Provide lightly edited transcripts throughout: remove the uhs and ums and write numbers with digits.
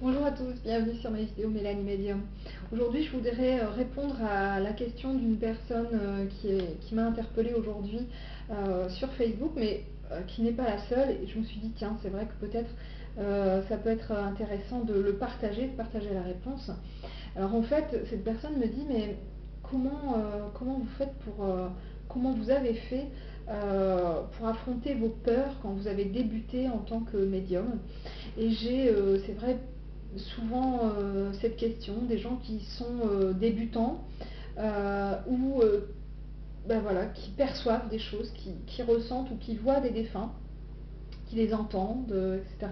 Bonjour à tous, bienvenue sur ma vidéo Mélanie Medium. Aujourd'hui, je voudrais répondre à la question d'une personne qui m'a interpellée aujourd'hui sur Facebook, mais qui n'est pas la seule. Et je me suis dit, tiens, c'est vrai que peut-être ça peut être intéressant de le partager, de partager la réponse. Alors en fait, cette personne me dit, mais comment vous faites comment vous avez fait pour affronter vos peurs quand vous avez débuté en tant que médium? Et c'est vrai, souvent cette question des gens qui sont débutants ou ben voilà, qui perçoivent des choses, qui ressentent ou qui voient des défunts, qui les entendent, etc.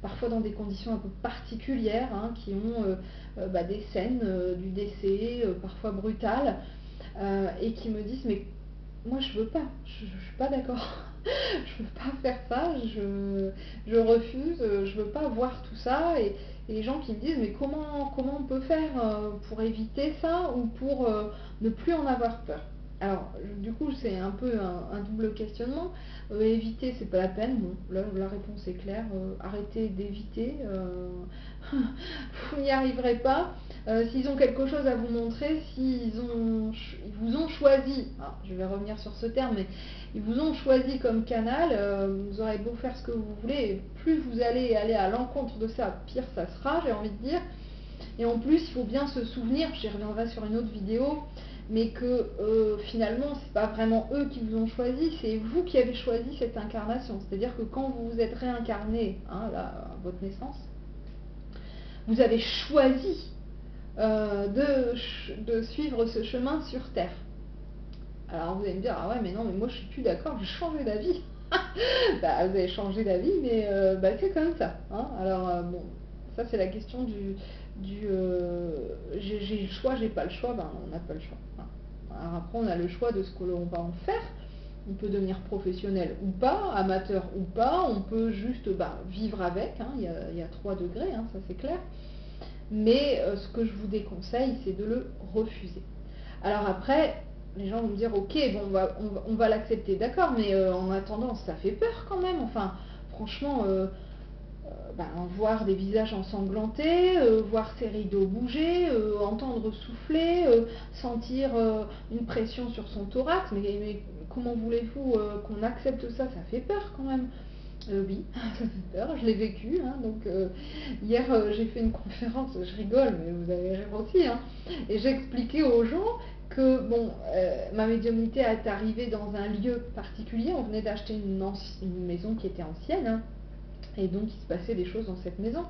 Parfois dans des conditions un peu particulières, hein, qui ont des scènes du décès, parfois brutales, et qui me disent mais moi je veux pas, je suis pas d'accord, je veux pas faire ça, je refuse, je veux pas voir tout ça. Et les gens qui me disent mais comment on peut faire pour éviter ça ou pour ne plus en avoir peur. Alors du coup c'est un peu un double questionnement. Éviter c'est pas la peine, bon là la réponse est claire, arrêtez d'éviter, vous n'y arriverez pas. S'ils ont quelque chose à vous montrer, ils vous ont choisi, alors, je vais revenir sur ce terme, mais ils vous ont choisi comme canal, vous aurez beau faire ce que vous voulez, et plus vous allez aller à l'encontre de ça, pire ça sera, j'ai envie de dire. Et en plus, il faut bien se souvenir, j'y reviendrai sur une autre vidéo, mais que finalement, c'est pas vraiment eux qui vous ont choisi, c'est vous qui avez choisi cette incarnation. C'est-à-dire que quand vous vous êtes réincarné, hein, là, à votre naissance, vous avez choisi de suivre ce chemin sur Terre. Alors vous allez me dire, ah ouais, mais non, mais moi je suis plus d'accord, j'ai changé d'avis. Bah, vous avez changé d'avis, mais c'est comme ça. Hein. Alors, bon, ça c'est la question j'ai le choix, j'ai pas le choix, ben, on n'a pas le choix. Hein. Alors après, on a le choix de ce que l'on va en faire. On peut devenir professionnel ou pas, amateur ou pas, on peut juste vivre avec, hein. Il y a 3 degrés, hein, ça c'est clair. Mais ce que je vous déconseille, c'est de le refuser. Alors après, les gens vont me dire, ok, bon, on va l'accepter, d'accord, mais en attendant, ça fait peur quand même. Enfin, franchement, voir des visages ensanglantés, voir ses rideaux bouger, entendre souffler, sentir une pression sur son thorax, mais comment voulez-vous qu'on accepte ça? Ça fait peur quand même. Oui, ça fait peur, je l'ai vécu. Hein, donc hier j'ai fait une conférence, je rigole, mais vous allez rire aussi. Hein, et j'expliquais aux gens que bon, ma médiumnité est arrivée dans un lieu particulier. On venait d'acheter une maison qui était ancienne. Hein, et donc il se passait des choses dans cette maison.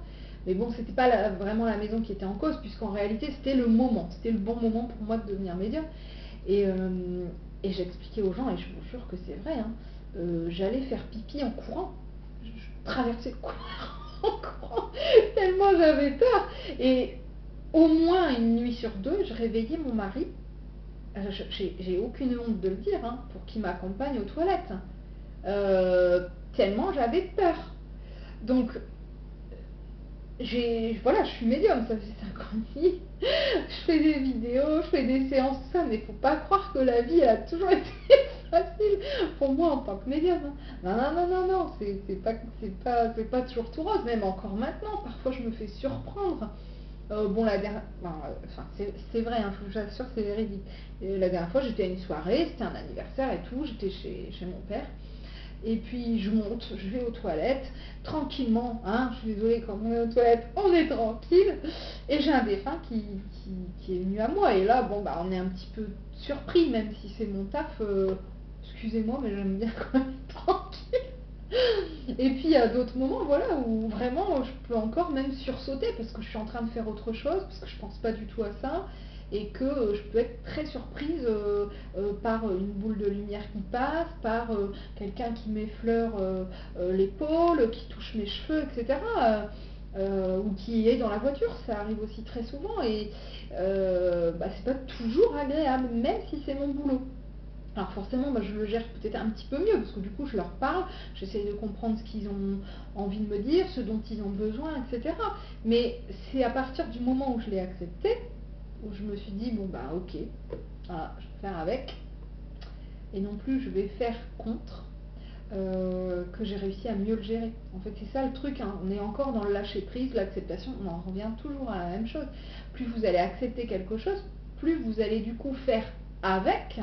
Mais bon, c'était pas vraiment la maison qui était en cause, puisqu'en réalité c'était le moment, c'était le bon moment pour moi de devenir médium. Et, j'expliquais aux gens, et je vous jure que c'est vrai, hein, j'allais faire pipi en courant. Je traversais le couloir en courant, tellement j'avais peur. Et au moins une nuit sur 2, je réveillais mon mari. J'ai aucune honte de le dire, hein, pour qu'il m'accompagne aux toilettes. Tellement j'avais peur. Donc, voilà, je suis médium, ça fait 5 ans et demi. Je fais des vidéos, je fais des séances, tout ça, mais faut pas croire que la vie a toujours été facile pour moi en tant que médium. Hein. Non, c'est pas toujours tout rose, même encore maintenant, parfois je me fais surprendre. Bon, la dernière, c'est vrai, hein, je vous assure, c'est véridique. Et la dernière fois, j'étais à une soirée, c'était un anniversaire et tout, j'étais chez mon père. Et puis je monte, je vais aux toilettes, tranquillement, hein, je suis désolée, quand on est aux toilettes, on est tranquille, et j'ai un défunt qui est venu à moi, et là, bon, on est un petit peu surpris, même si c'est mon taf, excusez-moi, mais j'aime bien quand même être tranquille. Et puis il y a d'autres moments, voilà, où vraiment je peux encore même sursauter, parce que je suis en train de faire autre chose, parce que je pense pas du tout à ça, et que je peux être très surprise par une boule de lumière qui passe, par quelqu'un qui m'effleure l'épaule, qui touche mes cheveux, etc. Ou qui est dans la voiture, ça arrive aussi très souvent, et c'est pas toujours agréable, même si c'est mon boulot. Alors forcément, je le gère peut-être un petit peu mieux, parce que du coup, je leur parle, j'essaie de comprendre ce qu'ils ont envie de me dire, ce dont ils ont besoin, etc. Mais c'est à partir du moment où je l'ai accepté, où je me suis dit, bon ok, voilà, je vais faire avec, et non plus je vais faire contre. que j'ai réussi à mieux le gérer. En fait, c'est ça le truc, hein. On est encore dans le lâcher prise, l'acceptation, on en revient toujours à la même chose. Plus vous allez accepter quelque chose, plus vous allez du coup faire avec,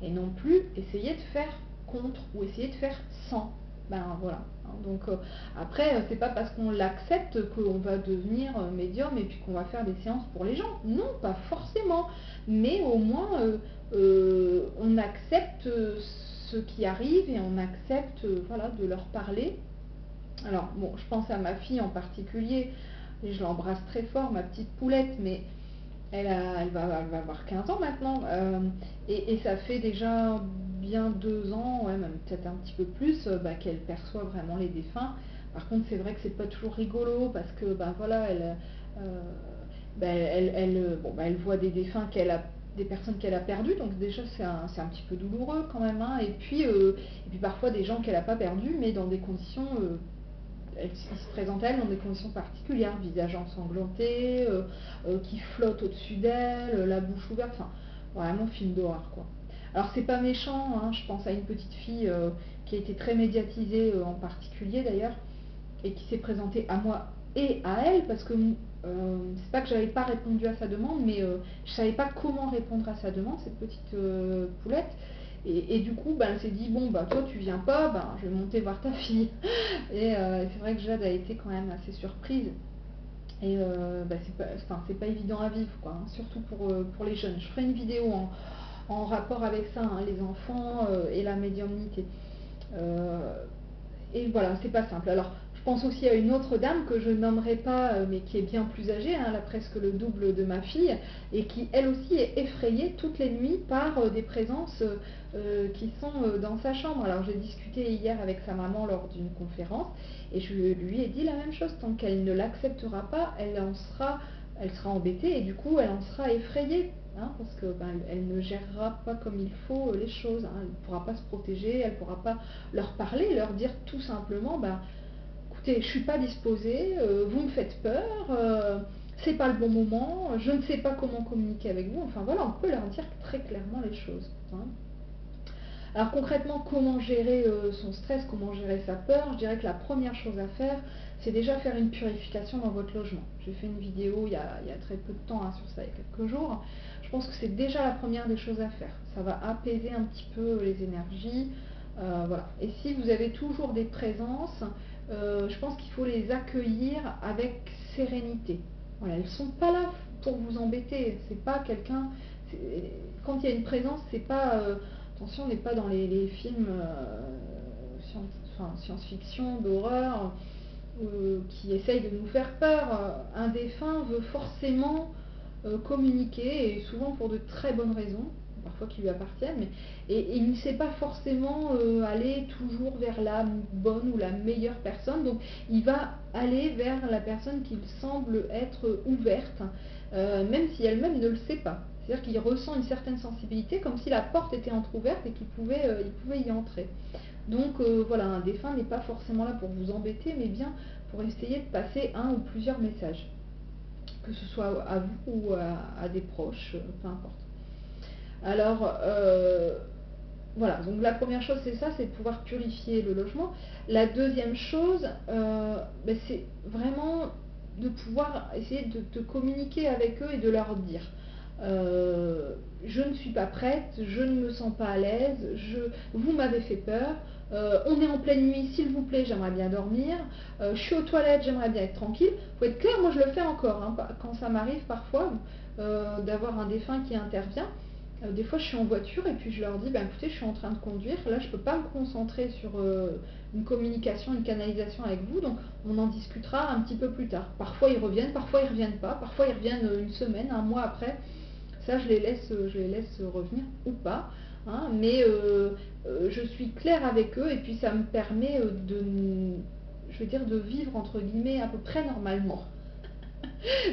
et non plus essayer de faire contre ou essayer de faire sans. Ben voilà. Donc après, c'est pas parce qu'on l'accepte qu'on va devenir médium et puis qu'on va faire des séances pour les gens. Non, pas forcément. Mais au moins, on accepte ce qui arrive et on accepte voilà, de leur parler. Alors bon, je pense à ma fille en particulier, et je l'embrasse très fort, ma petite poulette, mais elle va avoir 15 ans maintenant, et ça fait déjà bien 2 ans, ouais, même peut-être un petit peu plus, qu'elle perçoit vraiment les défunts. Par contre, c'est vrai que c'est pas toujours rigolo parce que voilà, elle voit des défunts des personnes qu'elle a perdues, donc déjà c'est un petit peu douloureux quand même, hein. Et puis parfois des gens qu'elle n'a pas perdus, mais dans des conditions il se présente à elle dans des conditions particulières, visage ensanglanté, qui flotte au-dessus d'elle, la bouche ouverte, enfin vraiment film d'horreur quoi. Alors c'est pas méchant, hein, je pense à une petite fille qui a été très médiatisée en particulier d'ailleurs, et qui s'est présentée à moi et à elle, parce que c'est pas que j'avais pas répondu à sa demande, mais je savais pas comment répondre à sa demande, cette petite poulette. Et du coup, elle s'est dit, bon, toi tu viens pas, je vais monter voir ta fille. Et c'est vrai que Jade a été quand même assez surprise. Et c'est pas évident à vivre, quoi, hein, surtout pour les jeunes. Je ferai une vidéo en rapport avec ça, hein, les enfants et la médiumnité. Et voilà, c'est pas simple. Alors, je pense aussi à une autre dame que je nommerai pas, mais qui est bien plus âgée, hein, elle a presque le double de ma fille, et qui elle aussi est effrayée toutes les nuits par des présences qui sont dans sa chambre. Alors j'ai discuté hier avec sa maman lors d'une conférence, et je lui ai dit la même chose, tant qu'elle ne l'acceptera pas, elle sera embêtée, et du coup elle en sera effrayée. Hein, parce que elle ne gérera pas comme il faut les choses, hein. Elle ne pourra pas se protéger, elle ne pourra pas leur parler, leur dire tout simplement, écoutez, je suis pas disposée, vous me faites peur, c'est pas le bon moment, je ne sais pas comment communiquer avec vous. Enfin voilà, on peut leur dire très clairement les choses, hein. Alors concrètement, comment gérer son stress, comment gérer sa peur? Je dirais que la première chose à faire, c'est déjà faire une purification dans votre logement. J'ai fait une vidéo il y a très peu de temps, hein, sur ça, il y a quelques jours. Je pense que c'est déjà la première des choses à faire. Ça va apaiser un petit peu les énergies. Voilà. Et si vous avez toujours des présences, je pense qu'il faut les accueillir avec sérénité. Voilà, elles ne sont pas là pour vous embêter. C'est pas quelqu'un. Quand il y a une présence, c'est pas. Attention, on n'est pas dans les films science-fiction, d'horreur, qui essayent de nous faire peur. Un défunt veut forcément communiquer, et souvent pour de très bonnes raisons, parfois qui lui appartiennent, et il ne sait pas forcément aller toujours vers la bonne ou la meilleure personne, donc il va aller vers la personne qu'il semble être ouverte, même si elle-même ne le sait pas. C'est-à-dire qu'il ressent une certaine sensibilité, comme si la porte était entrouverte et il pouvait y entrer. Donc voilà, un défunt n'est pas forcément là pour vous embêter, mais bien pour essayer de passer un ou plusieurs messages, que ce soit à vous ou à des proches, peu importe. Alors, voilà, donc la première chose c'est ça, c'est de pouvoir purifier le logement. La deuxième chose, c'est vraiment de pouvoir essayer de communiquer avec eux et de leur dire, je ne suis pas prête, je ne me sens pas à l'aise, vous m'avez fait peur, on est en pleine nuit, s'il vous plaît, j'aimerais bien dormir, je suis aux toilettes, j'aimerais bien être tranquille. Il faut être clair, moi je le fais encore, hein, quand ça m'arrive parfois d'avoir un défunt qui intervient. Des fois je suis en voiture et puis je leur dis, écoutez, je suis en train de conduire, là je ne peux pas me concentrer sur une communication, une canalisation avec vous, donc on en discutera un petit peu plus tard. Parfois ils reviennent, parfois ils reviennent pas, parfois ils reviennent une semaine, un mois après. Ça je les laisse revenir ou pas, hein, mais je suis claire avec eux, et puis ça me permet de vivre entre guillemets à peu près normalement.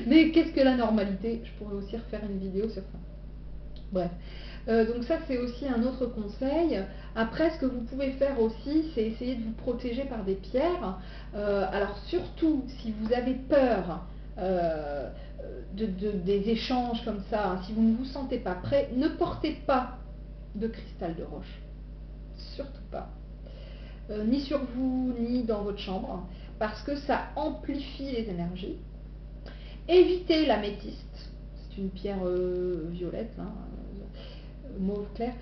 Mais qu'est-ce que la normalité? Je pourrais aussi refaire une vidéo sur ça. Bref, donc ça c'est aussi un autre conseil. Après, ce que vous pouvez faire aussi, c'est essayer de vous protéger par des pierres. Alors surtout si vous avez peur des échanges comme ça, hein, si vous ne vous sentez pas prêt, ne portez pas de cristal de roche. Surtout pas. ni sur vous, ni dans votre chambre, parce que ça amplifie les énergies. Évitez l'améthyste, c'est une pierre violette, hein, mauve clair,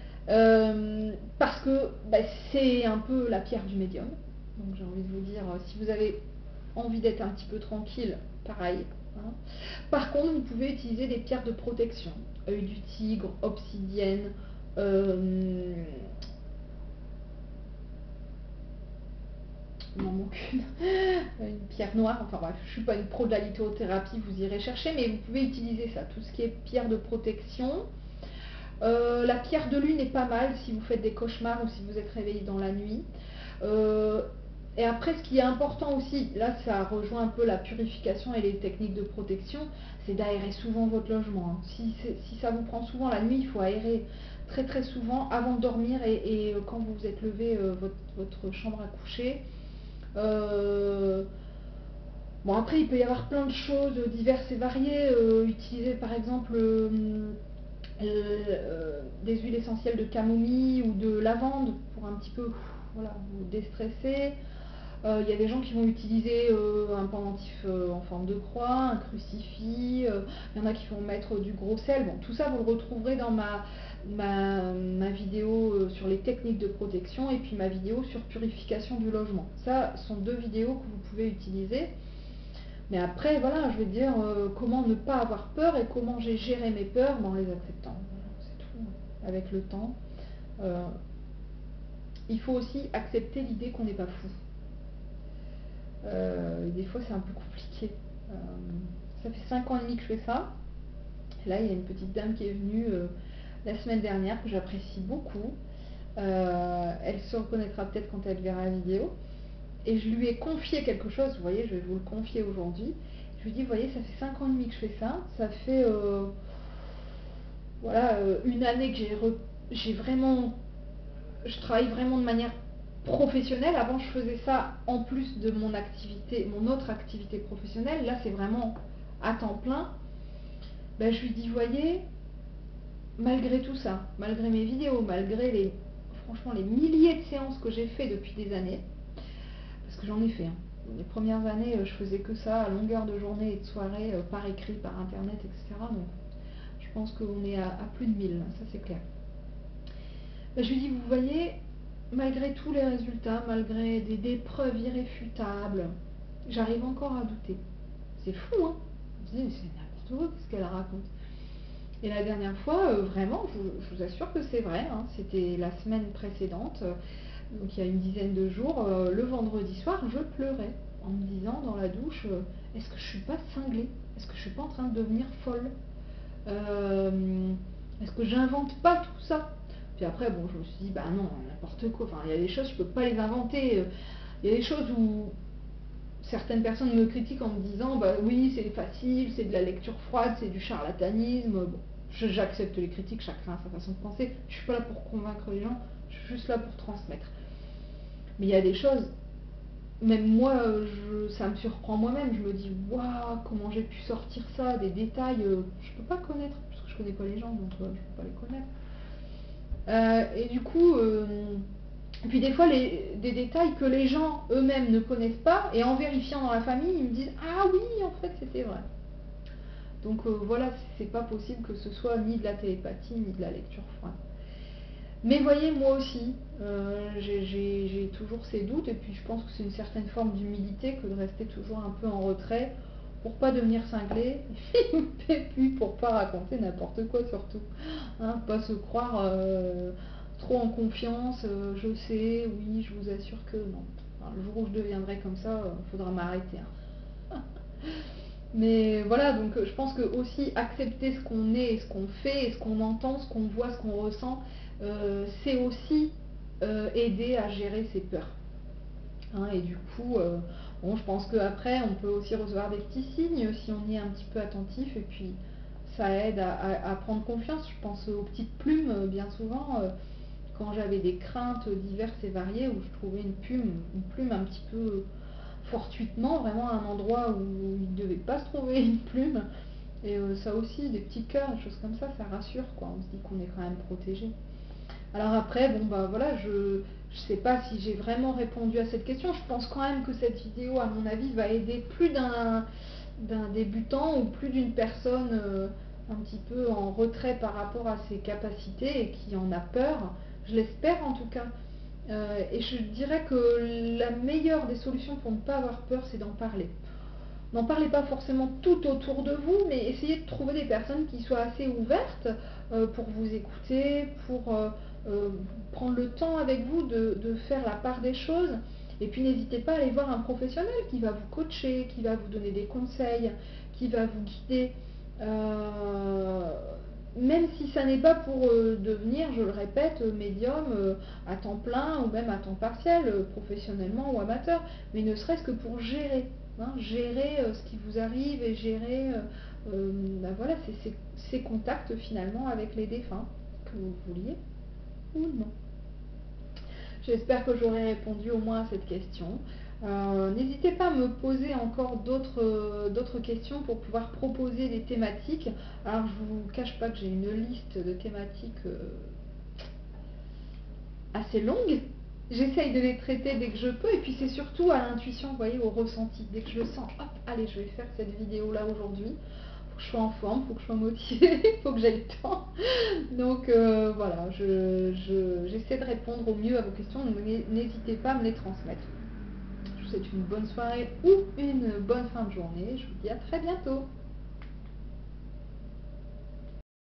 parce que bah, c'est un peu la pierre du médium. Donc j'ai envie de vous dire, si vous avez envie d'être un petit peu tranquille, pareil. Hein. Par contre, vous pouvez utiliser des pierres de protection, œil du tigre, obsidienne, il m'en manque une pierre noire, enfin bref, je ne suis pas une pro de la lithothérapie, vous irez chercher, mais vous pouvez utiliser ça, tout ce qui est pierre de protection. La pierre de lune est pas mal si vous faites des cauchemars ou si vous êtes réveillé dans la nuit. Et après, ce qui est important aussi, là ça rejoint un peu la purification et les techniques de protection, c'est d'aérer souvent votre logement. Hein. Si ça vous prend souvent la nuit, il faut aérer très très souvent avant de dormir et quand vous vous êtes levé votre chambre à coucher. Bon, après, il peut y avoir plein de choses diverses et variées. Utiliser par exemple des huiles essentielles de camomille ou de lavande pour un petit peu voilà, vous déstresser. Il y a des gens qui vont utiliser un pendentif en forme de croix, un crucifix. Il y en a qui vont mettre du gros sel. Bon, tout ça, vous le retrouverez dans ma vidéo sur les techniques de protection et puis ma vidéo sur purification du logement. Ça sont deux vidéos que vous pouvez utiliser. Mais après, voilà, je vais dire comment ne pas avoir peur et comment j'ai géré mes peurs en les acceptant. C'est tout, avec le temps. Il faut aussi accepter l'idée qu'on n'est pas fou. Des fois, c'est un peu compliqué. Ça fait 5 ans et demi que je fais ça. Et là, il y a une petite dame qui est venue la semaine dernière, que j'apprécie beaucoup. Elle se reconnaîtra peut-être quand elle verra la vidéo. Et je lui ai confié quelque chose, vous voyez, je vais vous le confier aujourd'hui. Je lui ai dit, vous voyez, ça fait 5 ans et demi que je fais ça. Ça fait voilà, une année que j'ai vraiment... Je travaille vraiment de manière professionnelle. Avant, je faisais ça en plus de mon activité, mon autre activité professionnelle. Là, c'est vraiment à temps plein. Ben, je lui dis, voyez, malgré tout ça, malgré mes vidéos, malgré franchement les milliers de séances que j'ai fait depuis des années, parce que j'en ai fait. Hein. Les premières années, je faisais que ça à longueur de journée et de soirée, par écrit, par internet, etc. Donc, je pense qu'on est à plus de 1000, ça c'est clair. Ben, je lui dis, vous voyez, malgré tous les résultats, malgré des preuves irréfutables, j'arrive encore à douter. C'est fou, hein. Je me dis, c'est n'importe quoi, qu'est-ce qu'elle raconte. Et la dernière fois, vraiment, je vous assure que c'est vrai, hein, c'était la semaine précédente, donc il y a une dizaine de jours, le vendredi soir, je pleurais en me disant dans la douche, est-ce que je suis pas cinglée? Est-ce que je suis pas en train de devenir folle? Est-ce que j'invente pas tout ça? Puis après, bon, je me suis dit, bah non, n'importe quoi. Enfin, il y a des choses, je peux pas les inventer. Il y a des choses où certaines personnes me critiquent en me disant, bah oui, c'est facile, c'est de la lecture froide, c'est du charlatanisme. Bon, j'accepte les critiques, chacun a sa façon de penser. Je suis pas là pour convaincre les gens, je suis juste là pour transmettre. Mais il y a des choses, même moi, ça me surprend moi-même. Je me dis, waouh, comment j'ai pu sortir ça, des détails, je peux pas connaître, parce que je connais pas les gens, donc je peux pas les connaître. Et du coup, puis des fois, des détails que les gens eux-mêmes ne connaissent pas, et en vérifiant dans la famille, ils me disent, ah oui, en fait, c'était vrai. Donc voilà, c'est pas possible que ce soit ni de la télépathie, ni de la lecture froide. Mais voyez, moi aussi, j'ai toujours ces doutes, et puis je pense que c'est une certaine forme d'humilité que de rester toujours un peu en retrait pour pas devenir cinglé, et puis pour pas raconter n'importe quoi surtout. Hein, pas se croire trop en confiance, je sais, oui, je vous assure que non. Enfin, le jour où je deviendrai comme ça, il faudra m'arrêter. Hein. Mais voilà, donc je pense que aussi accepter ce qu'on est, et ce qu'on fait, et ce qu'on entend, ce qu'on voit, ce qu'on ressent, c'est aussi aider à gérer ses peurs. Hein, et du coup, bon, je pense qu'après, on peut aussi recevoir des petits signes si on y est un petit peu attentif, et puis ça aide à prendre confiance. Je pense aux petites plumes, bien souvent, quand j'avais des craintes diverses et variées, où je trouvais une plume un petit peu fortuitement, vraiment à un endroit où il ne devait pas se trouver une plume. Et ça aussi, des petits cœurs, des choses comme ça rassure, quoi. On se dit qu'on est quand même protégé. Alors après, bon bah voilà, Je ne sais pas si j'ai vraiment répondu à cette question. Je pense quand même que cette vidéo, à mon avis, va aider plus d'un débutant ou plus d'une personne un petit peu en retrait par rapport à ses capacités et qui en a peur. Je l'espère en tout cas. Et je dirais que la meilleure des solutions pour ne pas avoir peur, c'est d'en parler. N'en parlez pas forcément tout autour de vous, mais essayez de trouver des personnes qui soient assez ouvertes pour vous écouter, pour prendre le temps avec vous de faire la part des choses. Et puis n'hésitez pas à aller voir un professionnel qui va vous coacher, qui va vous donner des conseils, qui va vous guider. Même si ça n'est pas pour devenir, je le répète, médium à temps plein ou même à temps partiel, professionnellement ou amateur, mais ne serait-ce que pour gérer. Hein, gérer ce qui vous arrive et gérer ben voilà, ces contacts finalement avec les défunts, que vous le vouliez ou non. J'espère que j'aurai répondu au moins à cette question. N'hésitez pas à me poser encore d'autres questions pour pouvoir proposer des thématiques. Alors je ne vous cache pas que j'ai une liste de thématiques assez longue. J'essaye de les traiter dès que je peux et puis c'est surtout à l'intuition, vous voyez, au ressenti. Dès que je le sens, hop, allez, je vais faire cette vidéo-là aujourd'hui. Faut que je sois en forme, faut que je sois motivée, faut que j'aie le temps. Donc voilà, j'essaie de répondre au mieux à vos questions, donc n'hésitez pas à me les transmettre. Je vous souhaite une bonne soirée ou une bonne fin de journée. Je vous dis à très bientôt.